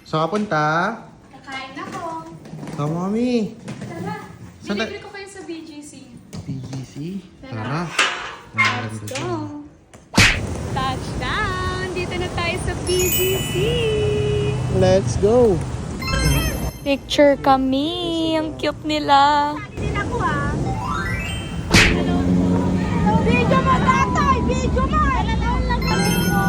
Saan ka punta? Kakain ako. Come, Mami. Tara, Saan delivery ko kayo sa BGC. BGC? Tara. Tara. Let's go. Touchdown! Dito na tayo sa BGC. Let's go. Picture kami. Ang cute nila. Din ako ah. Video mo tatay! Video mo! Alam lang kami mo!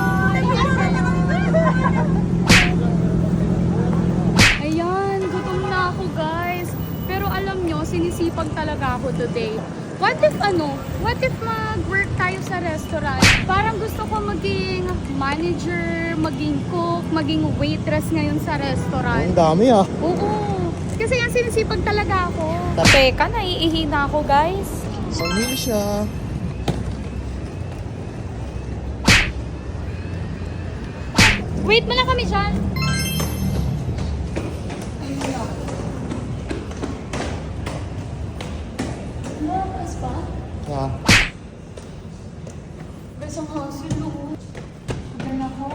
Ayan, gutom na ako guys. Pero alam nyo, sinisipag talaga ako today. What if mag-work tayo sa restaurant? Parang gusto ko maging manager, maging cook, maging waitress ngayon sa restaurant. Ang dami ah. Oo. Kasi yan sinisipag talaga ako. Teka, naiihi na ako guys. Mami siya. Wait mo na kami dyan. Lakas pa? Ah. Besang hasil no. Maganda ko.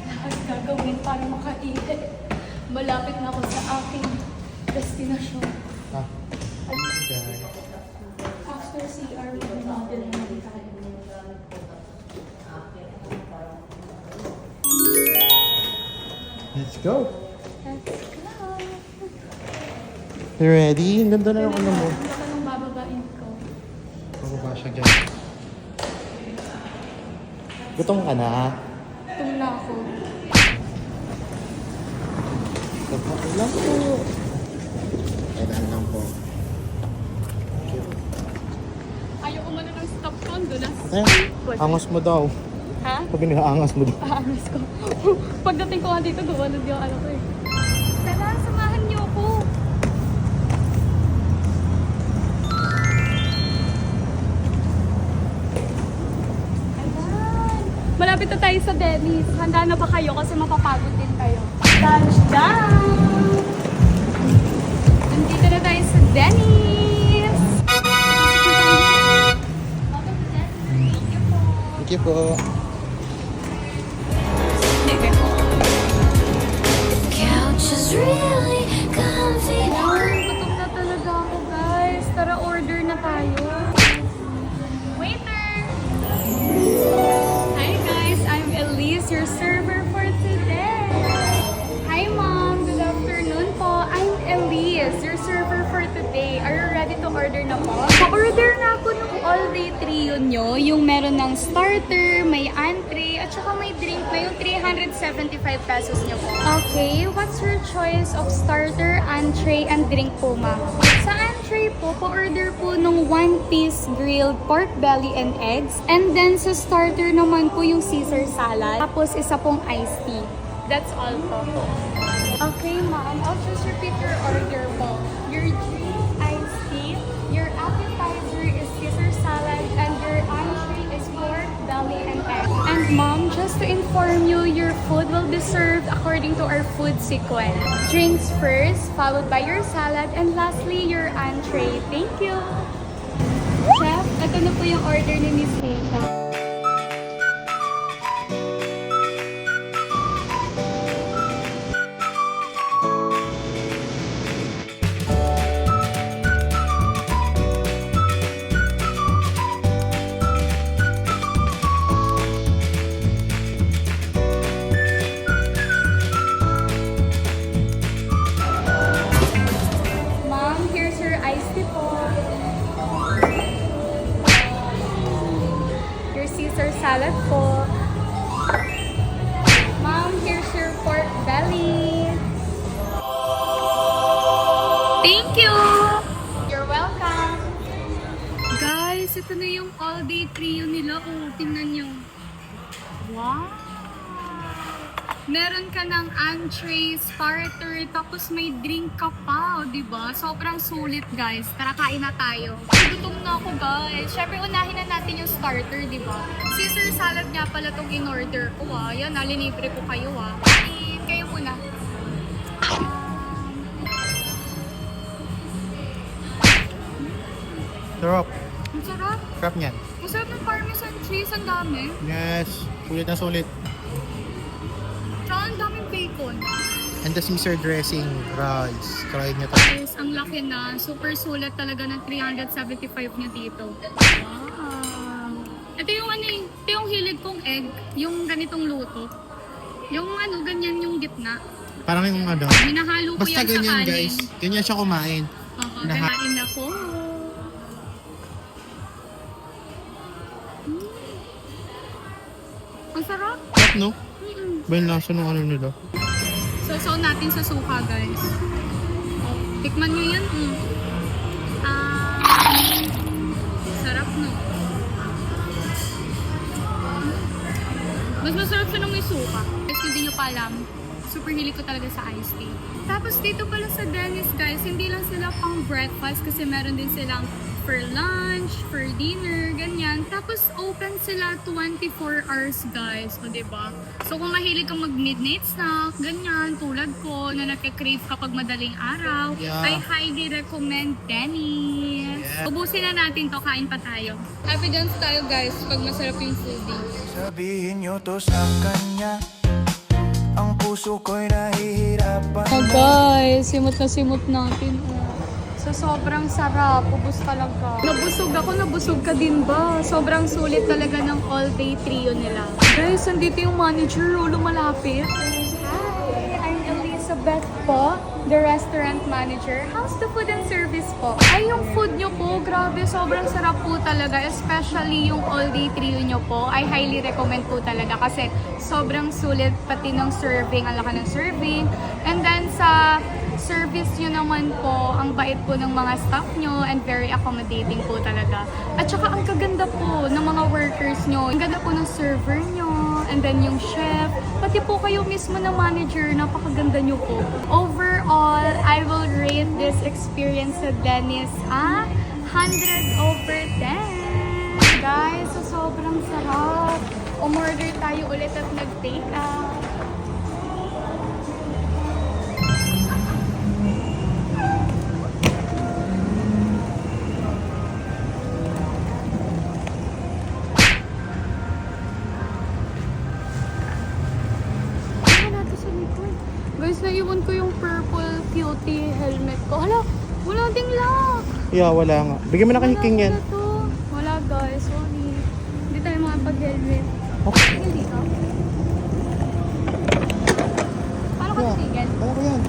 Lakas gagawin para makaihi. Malapit na ako sa aking destinasyon. Ah. Okay. After CR, natin na tayo. Let's go. Let's go. You ready? Ang ganda na ng ano mo. Ang ganda ng bababain ko. Bababa siya dyan. Gutom ka na? Tumla ako. Bababa lang po. Kailan lang po. Ayaw umano ng stop condo na. Eh, angas mo daw. Ha? Pag inaangas mo daw. Aangas ko. Pagdating ko nga dito, gumanod yung ano ko eh. Tara, samahan niyo ako. Ayan. Malapit na tayo sa Denny's. Handa na ba kayo? Kasi mapapagod din kayo. Touchdown! Nandito na tayo sa Denny's. Thank you po. Couch is really comfy. Ayan, gutom na talaga ako guys. Tara, order na tayo. Waiter! Hi guys, I'm Elise, your server for today. Hi mom, good afternoon po. I'm Elise, your server for today. Are you ready to order na po? Pa-order na ako ng all-day trio nyo. Yung meron ng starter, may entree, at saka may drink na yung 375 pesos nyo po. Okay, what's your choice of starter, entree, and drink po ma'am? Sa entree po, pa-order po ng one-piece grilled pork belly and eggs. And then sa starter naman po yung Caesar salad. Tapos isa pong iced tea. That's all po. Okay ma'am, I'll just repeat your order po. Your drink, iced tea, your appetizer is Caesar salad, and your entree is pork belly and egg. And mom, just to inform you, your food will be served according to our food sequence. Drinks first, followed by your salad, and lastly, your entree. Thank you! Chef, ito na po yung order ni Miss Keisha. Mom, here's your iced tea po. Your Caesar salad po. Mom, here's your pork belly. Thank you! You're welcome! Guys, ito na yung all-day trio nila. Oh, tingnan nyo. Wow! Meron ka ng entree, starter, tapos may drink ka pa, di ba? Sobrang sulit, guys. Tara, kain na tayo. Gutom na ako, guys. Syempre, unahin na natin yung starter, di ba? Caesar salad nga pala itong in-order ko, ah. Yan, nalilibre ko kayo, ah. Kayo muna. Sarap. Ang sarap. Sarap niyan. Ang sarap ng parmesan cheese. Ang dami. Yes. Sulit na sulit. And the Caesar dressing, rice. Try nyo to. Guys, ang laki na. Super sulit talaga ng 375 niya dito. Wow. Ito yung ano eh, ito yung hilig kong egg, yung ganitong luto. Yung ano, ganyan yung gitna. Parang yung ano. Minahalo ko Basta yan sa ganyan kanin. guys. Ganyan siya kumain. Oo, Naha- kakain ako. Ang sarap. Sarap, no? Mm-mm. Ba yung lasa ng ano nila? Sasaw natin sa suka, guys. Oh, tikman nyo yan. Sarap, no? Mas masarap siya nung may suka. Guys, hindi nyo pa alam, super hilig ko talaga sa iced tea. Tapos dito pala sa Dennis, guys, hindi lang sila pang breakfast kasi meron din silang for lunch, for dinner, ganyan. Tapos open sila 24 hours, guys. O, diba? So, kung mahilig kang mag-midnight snack, ganyan, tulad ko, na nagka-crave kapag madaling araw, Yeah. I highly recommend Dennis. Yeah. Ubusin na natin to, kain pa tayo. Happy dance tayo, guys, pag masarap yung foodie. Sabihin nyo to sa kanya. Ang puso ko'y nahihirapan. Oh guys, simot na simot natin. So sobrang sarap, ubus talaga. Nabusog ka din ba? Sobrang sulit talaga ng all-day trio nila. Guys, andito yung manager, lumalapit. Hi, I'm Elizabeth po, the restaurant manager. How's the food and service po? Ay, yung food nyo po, grabe, sobrang sarap po talaga. Especially yung all-day trio nyo po. I highly recommend po talaga kasi sobrang sulit pati ng serving, ang laki ng serving. And then sa service nyo naman po, ang bait po ng mga staff nyo and very accommodating po talaga. At saka ang kaganda po ng mga workers nyo. Ang ganda po ng server nyo, and then yung chef, pati po kayo mismo na manager, napakaganda nyo po. Overall, I will rate this experience sa Dennis 100 over 10. Guys, so sobrang sarap. Umorder tayo ulit at nag-take out. Guys, naiwan ko yung purple cutie helmet ko. Hala, wala ding lock. Yeah, wala nga. Bigyan mo na kay King yan. Wala to. Wala guys, sorry. Hindi tayo makapag-helmet. Okay. Tingin dito. Paano ka tingin? Kaya ko yan.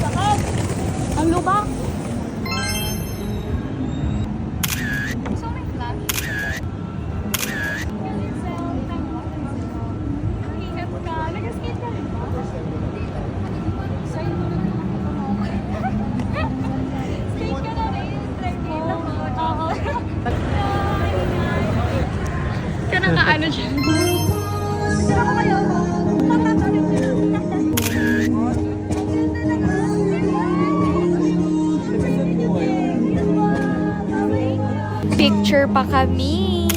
Sakit! Ang lubak! So may flash? Ingat ka. Nag-skate ka rin ba? Sa'yo mo rin skate ka na rin. Try dito. Oo. Ka naka-ano dyan? Sira ko kayo. Picture pa kami.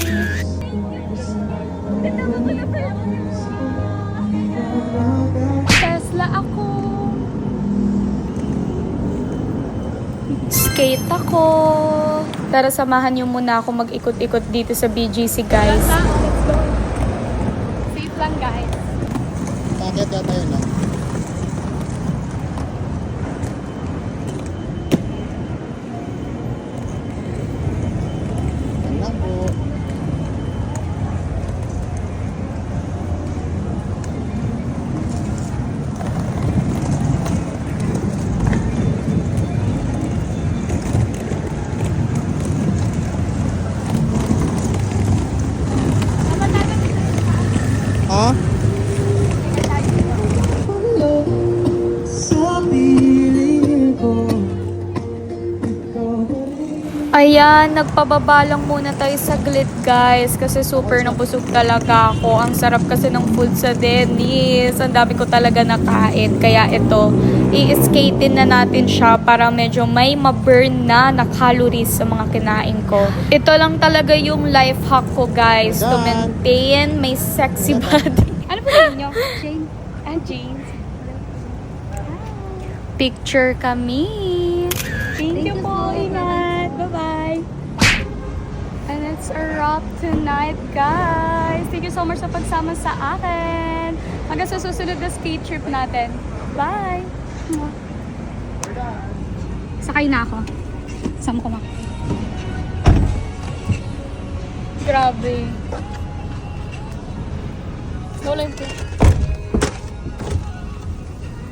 Tesla ako. Skate ako. Tara, samahan niyo muna ako mag-ikot-ikot dito sa BGC, guys. Safe lang, guys. Bakit yata yun, no? Wala po. Ha? Ayan, nagpababa lang muna tayo saglit, guys, kasi super nabusog talaga ako. Ang sarap kasi ng food sa Dennis. Ang dami ko talaga nakain. Kaya ito, i-skate na natin siya para medyo may ma-burn na calories sa mga kinain ko. Ito lang talaga yung life hack ko, guys, to maintain my sexy body. Ano po yun nyo? Jane? Jane. Picture kami. Thank you po, ingat. Bye-bye. And it's a wrap tonight, guys. Thank you so much sa pagsama sa akin. Hanggang sa susunod na skate trip natin. Bye! Sakay na ako. Sama ko na. Grabe. No life ko.